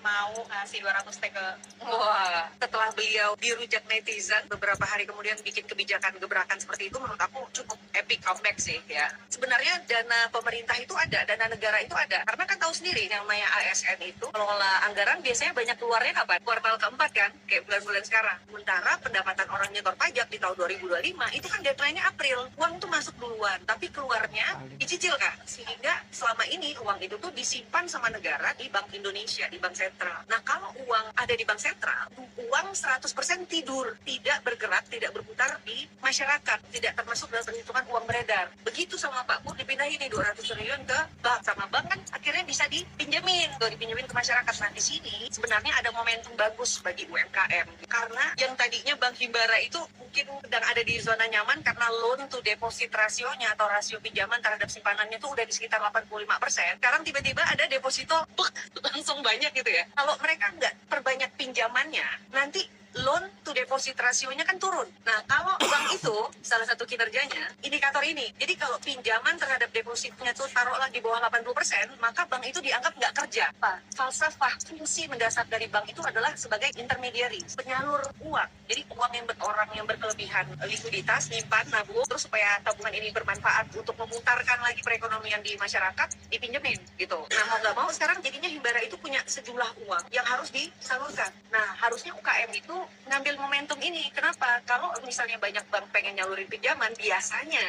mau ngasih 200 T ke. Wah, setelah beliau dirujak netizen, beberapa hari kemudian bikin kebijakan gebrakan seperti itu, menurut aku cukup epic comeback sih ya. Sebenarnya dana pemerintah itu ada, dana negara itu ada. Karena kan tahu sendiri, yang namanya ASN itu, mengelola anggaran biasanya banyak keluarnya kapan? Kuartal keempat kan, kayak bulan-bulan sekarang. Sementara pendapatan orang nyetor pajak di tahun 2025, itu kan deadline-nya April. Uang tuh masuk duluan, tapi keluarnya dicicil kan. Sehingga selama ini uang itu tuh disimpan sama negara di Bank Indonesia, di Bank Sentral. Nah, kalau uang ada di Bank Sentral, uang 100% tidur, tidak bergerak, tidak berputar di masyarakat, tidak termasuk dalam perhitungan uang beredar. Begitu sama Pak Pur dipindahin nih 200 triliun ke bank, sama bank kan akhirnya bisa dipinjemin ke masyarakat. Nah, di sini sebenarnya ada momentum bagus bagi UMKM, karena yang tadinya Bank Himbara itu mungkin sedang ada di zona nyaman karena loan to deposit rasionya atau rasio pinjaman terhadap simpanannya itu udah di sekitar 85%. Sekarang tiba-tiba ada deposito langsung banyak gitu ya. Kalau mereka nggak perbanyak pinjamannya, nanti loan to deposit rasionya kan turun. Nah, kalau bank itu salah satu kinerjanya indikator ini. Jadi kalau pinjaman terhadap depositnya tuh taruhlah di bawah 80%, maka bank itu dianggap nggak kerja. Falsafah fungsi mendasar dari bank itu adalah sebagai intermediary, penyalur uang. Jadi uang yang orang yang berkelebihan likuiditas, nyimpan, nabung, terus supaya tabungan ini bermanfaat untuk memutarkan lagi perekonomian di masyarakat, dipinjemin gitu. Nah, mau nggak mau sekarang jadinya Himbara itu punya sejumlah uang yang harus disalurkan. Nah, harusnya UKM itu ngambil momentum ini. Kenapa? Kalau misalnya banyak bank pengen nyalurin pinjaman, biasanya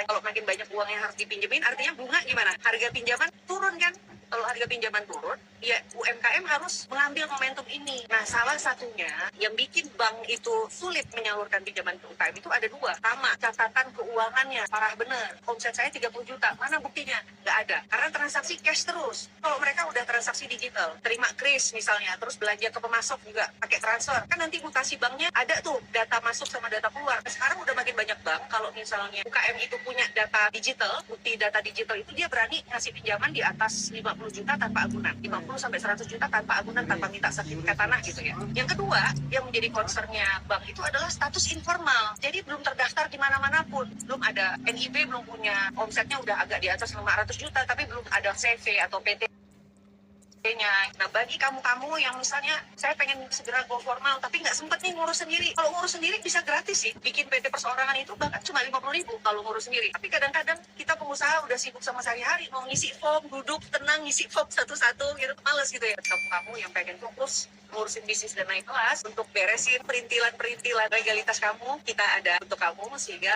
kalau makin banyak uang yang harus dipinjemin, artinya bunga gimana? Harga pinjaman turun kan? Kalau harga pinjaman turun, ya UMKM harus mengambil momentum ini. Nah, salah satunya yang bikin bank itu sulit menyalurkan pinjaman ke UMKM itu ada dua. Pertama, catatan keuangannya parah bener. Omset saya 30 juta, mana buktinya? Nggak ada. Karena transaksi cash terus. Kalau mereka udah transaksi digital, terima kris misalnya, terus belanja ke pemasok juga pakai transfer, kan nanti mutasi banknya ada tuh, data masuk sama data keluar. Sekarang udah makin banyak bank, kalau misalnya UKM itu punya data digital, bukti data digital itu dia berani ngasih pinjaman di atas 50 juta tanpa agunan, 50 sampai 100 juta tanpa agunan, tanpa minta sertifikat tanah gitu ya. Yang kedua, yang menjadi concernnya bank itu adalah status informal. Jadi belum terdaftar di mana-mana pun. Belum ada NIB, belum punya omsetnya udah agak di atas 500 juta, tapi belum ada CV atau PT. Nah, bagi kamu-kamu yang misalnya saya pengen segera go formal tapi nggak sempet nih ngurus sendiri. Kalau ngurus sendiri bisa gratis sih. Bikin PT perseorangan itu bahkan cuma 50.000 kalau ngurus sendiri. Tapi kadang-kadang kita pengusaha udah sibuk sama sehari-hari, mau ngisi form, duduk tenang ngisi form satu-satu gitu, males gitu ya. Kamu yang pengen fokus ngurusin bisnis dan naik kelas, untuk beresin perintilan legalitas kamu, kita ada untuk kamu sehingga